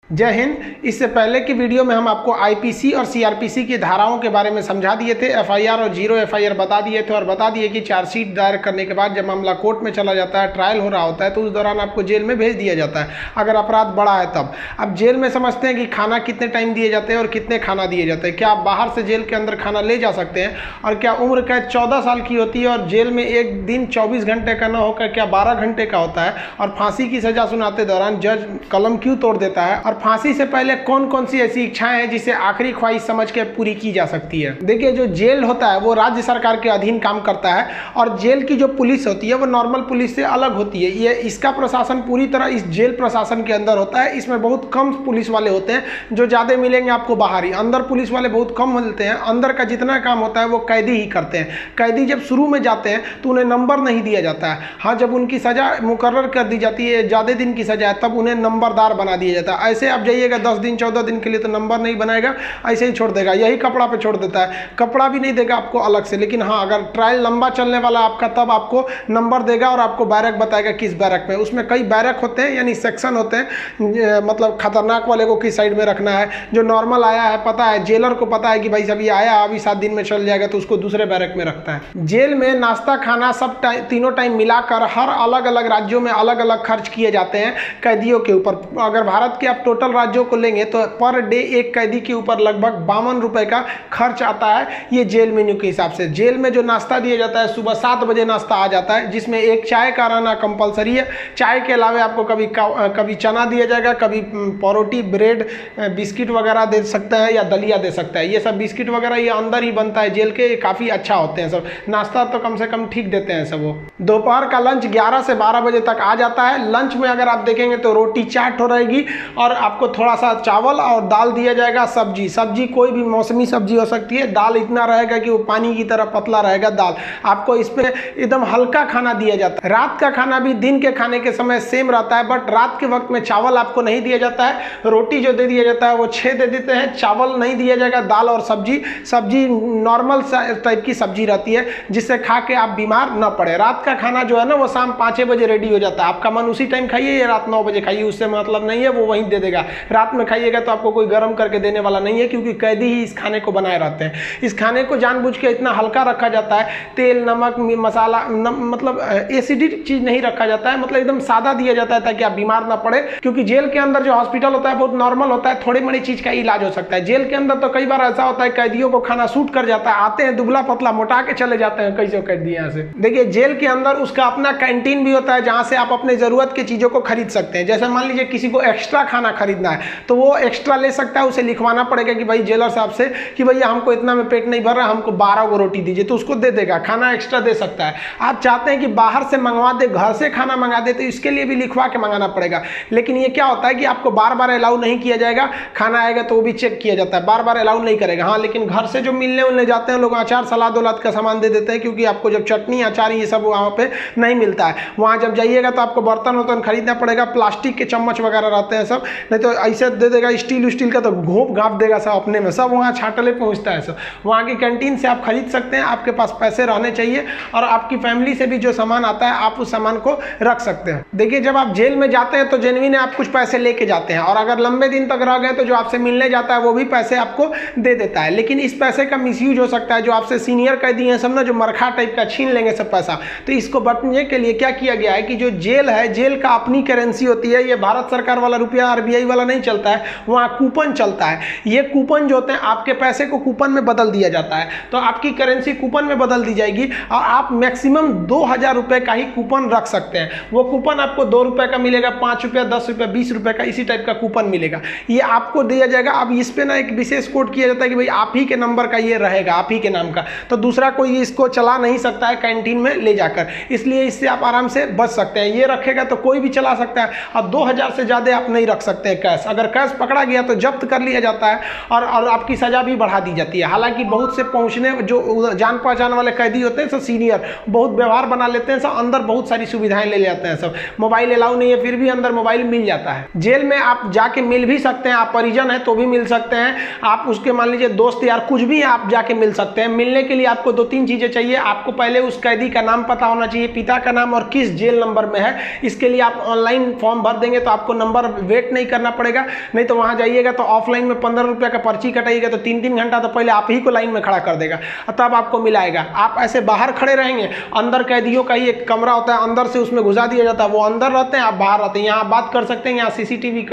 जय हिंद। इससे पहले की वीडियो में हम आपको आईपीसी और सीआरपीसी की धाराओं के बारे में समझा दिए थे। एफआईआर और जीरो एफआईआर बता दिए थे और बता दिए कि चार्जशीट दायर करने के बाद जब मामला कोर्ट में चला जाता है, ट्रायल हो रहा होता है, तो उस दौरान आपको जेल में भेज दिया जाता है अगर अपराध बड़ा है तब। अब जेल में समझते हैं कि खाना कितने टाइम दिए जाते हैं और कितने खाना दिए जाते हैं। क्या आप बाहर से जेल के अंदर खाना ले जा सकते हैं? और क्या उम्र कैद 14 साल की होती है और जेल में एक दिन 24 घंटे का न होकर क्या 12 घंटे का होता है? और फांसी की सजा सुनाते दौरान जज कलम क्यों तोड़ देता है? और फांसी से पहले कौन कौन सी ऐसी इच्छाएं हैं जिसे आखिरी ख्वाहिश समझ के पूरी की जा सकती है? देखिए, जो जेल होता है वो राज्य सरकार के अधीन काम करता है और जेल की जो पुलिस होती है वो नॉर्मल पुलिस से अलग होती है। ये इसका प्रशासन पूरी तरह इस जेल प्रशासन के अंदर होता है। इसमें बहुत कम पुलिस वाले होते हैं, जो ज़्यादा मिलेंगे आपको बाहर ही। अंदर पुलिस वाले बहुत कम मिलते हैं। अंदर का जितना काम होता है वो कैदी ही करते हैं। कैदी जब शुरू में जाते हैं तो उन्हें नंबर नहीं दिया जाता है। हाँ, जब उनकी सजा मुकर्रर कर दी जाती है, ज़्यादा दिन की सजा है, तब उन्हें नंबरदार बना दिया जाता है। ऐसे आप जाइएगा 10 दिन 14 दिन के लिए तो नंबर नहीं बनाएगा, ऐसे ही छोड़ देगा। यही कपड़ा पे छोड़ देता है, कपड़ा भी नहीं देगा आपको अलग से। लेकिन हाँ, अगर ट्रायल लंबा चलने वाला आपका तब आपको नंबर देगा और आपको बैरक बताएगा किस बैरक में। उसमें कई बैरक होते हैं, यानी सेक्शन होते हैं। मतलब खतरनाक वाले को किस साइड में रखना है, जो नॉर्मल आया है पता है, जेलर को पता है कि भाई सब ये आया अभी 7 दिन में चल जाएगा, तो उसको दूसरे बैरक में रखता है। जेल में नाश्ता खाना सब तीनों टाइम मिलाकर हर अलग अलग राज्यों में अलग अलग खर्च किए जाते हैं कैदियों के ऊपर। अगर भारत के आप टोटल राज्यों को लेंगे तो पर डे एक कैदी के ऊपर लगभग 52 रुपए का खर्च आता है, ये जेल मेन्यू के हिसाब से। जेल में जो नाश्ता दिया जाता है, सुबह 7 बजे नाश्ता आ जाता है, जिसमें एक चाय का रहना कंपलसरी है। चाय के अलावा आपको कभी चना दिया जाएगा, कभी परोटी, ब्रेड, बिस्किट वगैरह दे सकता है या दलिया दे सकता है। ये सब बिस्किट वगैरह ये अंदर ही बनता है जेल के, काफ़ी अच्छा होते हैं सब। नाश्ता तो कम से कम ठीक देते हैं सब। वो दोपहर का लंच 11 से 12 बजे तक आ जाता है। लंच में अगर आप देखेंगे तो रोटी चाट हो रहेगी और आपको थोड़ा सा चावल और दाल दिया जाएगा। सब्जी कोई भी मौसमी सब्जी हो सकती है। दाल इतना रहेगा कि वो पानी की तरह पतला रहेगा दाल। आपको इसमें एकदम हल्का खाना दिया जाता है। रात का खाना भी दिन के खाने के समय सेम रहता है, बट रात के वक्त में चावल आपको नहीं दिया जाता है। रोटी जो दे दिया जाता है वो 6 दे देते हैं, चावल नहीं दिया जाएगा। दाल और सब्जी नॉर्मल टाइप की सब्जी रहती है, जिससे खा के आप बीमार न पड़े। रात का खाना जो है ना वो शाम 5 बजे रेडी हो जाता है। आपका मन उसी टाइम खाइए या रात 9 बजे खाइए, उससे मतलब नहीं है, वो वहीं दे देगा। रात में खाइएगा तो आपको कोई गर्म करके देने वाला नहीं है, क्योंकि कैदी ही इस खाने को बनाए रहते हैं। इस खाने को जानबूझ के इतना हल्का रखा जाता है, तेल नमक मसाला मतलब एसिडिक चीज नहीं रखा जाता है, मतलब एकदम सादा दिया जाता है ताकि आप बीमार ना पड़े। क्योंकि जेल के अंदर जो हॉस्पिटल होता है बहुत नॉर्मल होता है, थोड़ी बड़ी चीज का इलाज हो सकता है। जेल के अंदर तो कई बार ऐसा होता है कैदियों को खाना सूट कर जाता है, आते हैं दुबला पतला मोटा के चले जाते हैं कई कैदी यहाँ से। देखिए, जेल के अंदर उसका अपना कैंटीन भी होता है, जहाँ से आप अपने जरूरत की चीजों को खरीद सकते हैं। जैसे मान लीजिए किसी को एक्स्ट्रा खाना खरीदना है तो वो एक्स्ट्रा ले सकता है। उसे लिखवाना पड़ेगा कि भाई जेलर साहब से कि भैया हमको इतना में पेट नहीं भर रहा, हमको 12 को रोटी दीजिए, तो उसको दे देगा, खाना एक्स्ट्रा दे सकता है। आप चाहते हैं कि बाहर से मंगवा दे, घर से खाना मंगा दे, तो इसके लिए भी लिखवा के मंगाना पड़ेगा। लेकिन ये क्या होता है कि आपको बार बार अलाउ नहीं किया जाएगा। खाना आएगा तो वो भी चेक किया जाता है, बार बार अलाउ नहीं करेगा। हाँ, लेकिन घर से जो मिलने उलने जाते हैं लोग, अचार सलाद उलाद का सामान दे देते हैं, क्योंकि आपको जब चटनी अचार ये सब वहाँ पे नहीं मिलता है। वहाँ जब जाइएगा तो आपको बर्तन वर्तन खरीदना पड़ेगा, प्लास्टिक के चम्मच वगैरह रहते हैं सब, नहीं तो ऐसे दे देगा स्टील का तो घोप घाप देगा सब अपने में, सब वहाँ छाटले पहुँचता है सब। वहाँ की कैंटीन से आप खरीद सकते हैं, आपके पास पैसे रहने चाहिए और आपकी फैमिली से भी जो सामान आता है आप उस सामान को रख सकते हैं। देखिए, जब आप जेल में जाते हैं तो जेन्युइन आप कुछ पैसे लेके जाते हैं, और अगर लंबे दिन तक रह गए तो जो आपसे मिलने जाता है वो भी पैसे आपको दे देता है। लेकिन इस पैसे का मिसयूज हो सकता है। जो आपसे सीनियर कैदी हैं सब ना, जो मरखा टाइप का छीन लेंगे सब पैसा। तो इसको बचने के लिए क्या किया गया है कि जो जेल है, जेल का अपनी करेंसी होती है। ये भारत सरकार वाला रुपया RBI वाला नहीं चलता है, वहाँ कूपन चलता है। ये कूपन जो होते हैं, आपके पैसे को कूपन में बदल दिया जाता है, तो आपकी करेंसी कूपन में बदल दी जाएगी और आप मैक्सिमम 2000 रुपए का ही कूपन रख सकते हैं। वो कूपन आपको 2 रुपए का मिलेगा, 5 रुपया, 10 रुपया, 20 रुपए का, इसी टाइप का कूपन मिलेगा। ये आपको दिया जाएगा। अब इस पे ना एक विशेष कोड किया जाता है कि भाई आप ही के नंबर का ये रहेगा, आप ही के नाम का, तो दूसरा कोई इसको चला नहीं सकता है कैंटीन में ले जाकर। इसलिए इससे आप आराम से बच सकते हैं। ये रखेगा तो कोई भी चला सकता है। अब 2000 से ज्यादा आप नहीं रख सकते हैं कैश। अगर कैश पकड़ा गया तो जब्त कर लिया जाता है और आपकी सजा भी बढ़ा दी जाती है। हालांकि बहुत से पहुंचने जो जान पहचान वाले कैदी होते हैं सब सीनियर, बहुत व्यवहार बना लेते हैं सब, अंदर बहुत सारी सुविधाएं ले जाते हैं सब। मोबाइल अलाउ नहीं है, फिर भी अंदर मोबाइल मिल जाता है। जेल में आप जाके मिल भी सकते हैं, आप परिजन हैं तो भी मिल सकते हैं, आप उसके मान लीजिए दोस्त यार कुछ भी आप जाके मिल सकते हैं। मिलने के लिए आपको 2-3 चीजें चाहिए। आपको पहले उस कैदी का नाम पता होना चाहिए, पिता का नाम और किस जेल नंबर में है। इसके लिए आप ऑनलाइन फॉर्म भर देंगे तो आपको नंबर वेट नहीं करना पड़ेगा, नहीं तो वहाँ जाइएगा तो ऑफलाइन में 15 रुपये का पर्ची कटाइएगा तो 3-3 घंटा तो पहले आप ही को लाइन में खड़ा कर देगा और तब आपको मिलाएगा। आप ऐसे बाहर खड़े रहेंगे, अंदर कैदियों का ही एक कमरा होता है, अंदर से उसमें घुसा दिया जाता है, वो अंदर रहते हैं, आप बाहर रहते हैं। यहाँ आप बात कर सकते हैं, यहाँ CCTV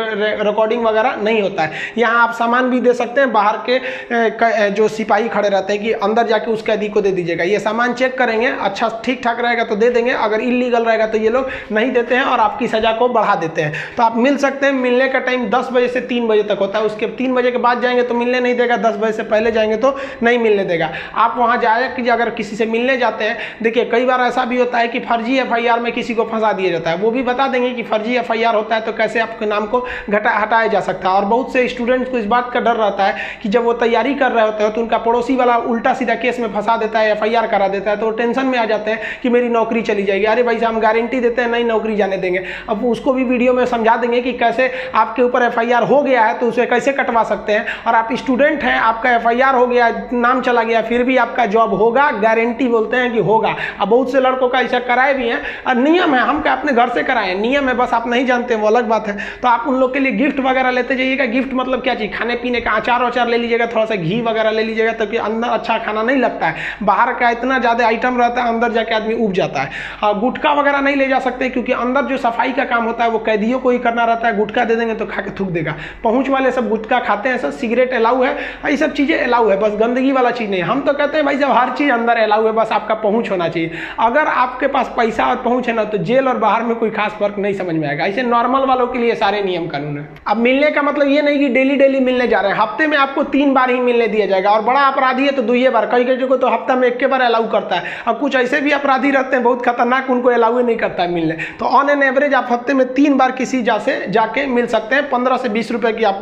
रिकॉर्डिंग वगैरह नहीं होता है। यहाँ आप सामान भी दे सकते हैं, बाहर के जो सिपाही खड़े रहते हैं कि अंदर जाके उस कैदी को दे दीजिएगा, ये सामान चेक करेंगे, अच्छा ठीक ठाक रहेगा तो दे देंगे, अगर इलीगल रहेगा तो ये लोग नहीं देते हैं और आपकी सजा को बढ़ा देते हैं। तो आप मिल सकते हैं। मिलने का टाइम 10 बजे से 3 बजे तक होता है, उसके 3 बजे के बाद जाएंगे तो मिलने नहीं देगा, 10 बजे से पहले जाएंगे तो नहीं मिलने देगा। आप वहाँ जाए कि अगर किसी से मिलने जाते हैं, देखिए कई बार ऐसा भी होता है कि फर्जी FIR में किसी को फंसा दिया जाता है, वो भी बता देंगे कि फर्जी FIR होता है तो कैसे आपके नाम को हटाया जा सकता है। और बहुत से स्टूडेंट्स को इस बात का डर रहता है कि जब वो तैयारी कर रहे होते हैं तो उनका पड़ोसी वाला उल्टा सीधा केस में फंसा देता है, FIR करा देता है, तो वो टेंशन में आ जाते हैं कि मेरी नौकरी चली जाएगी। अरे भाई साहब, हम गारंटी देते हैं नहीं नौकरी जाने देंगे। अब उसको भी वीडियो में समझा देंगे कि कैसे आपके ऊपर FIR हो गया है तो उसे कैसे कटवा सकते हैं, और आप स्टूडेंट हैं, आपका FIR हो गया, नाम चला गया, फिर भी आपका जॉब होगा, गारंटी बोलते हैं कि होगा। अब बहुत से लड़कों का ऐसा कराए भी हैं, और नियम है, हम क्या अपने घर से कराएं, नियम है, बस आप नहीं जानते वो अलग बात है। तो आप उन लोग के लिए गिफ्ट वगैरह लेते जाइएगा। गिफ्ट मतलब क्या चीज़, खाने पीने का अचार ले लीजिएगा, थोड़ा सा घी वगैरह ले लीजिएगा, ताकि अंदर अच्छा खाना नहीं लगता है, बाहर का इतना ज़्यादा आइटम रहता है, अंदर जाके आदमी उब जाता है। गुटखा वगैरह नहीं ले जा सकते, क्योंकि अंदर जो सफाई का काम होता है वो कैदियों को ही करना रहता है। गुटखा दे देंगे तो खा के थूक देगा। पहुँच वाले सब गुटखा खाते हैं, सब सिगरेट अलाउ है, ये सब चीज़ें अलाउ है, बस गंदगी वाला चीज़ नहीं। हम तो कहते हैं भाई जब हर चीज़ अंदर अलाउ है, बस आपका पहुँच होना चाहिए। अगर आपके पास पैसा और पहुँच है ना, तो जेल और बाहर में कोई खास फर्क नहीं समझ में आएगा। ऐसे नॉर्मल वालों के लिए सारे नियम कानून है। अब मिलने का मतलब ये नहीं कि डेली मिलने जा रहे हैं, हफ्ते में आपको 3 बार ही मिलने दिया जाएगा, और बड़ा अपराधी है तो 2 बार, कई को तो हफ्ता में 1 बार अलाउ करता है। अब कुछ ऐसे भी अपराधी रहते हैं बहुत खतरनाक, उनको अलाउ नहीं करता है मिलने। तो ऑन एन एवरेज आप हफ्ते में 3 बार किसी से जाके मिल सकते हैं। 15 से 20 रुपए की आपको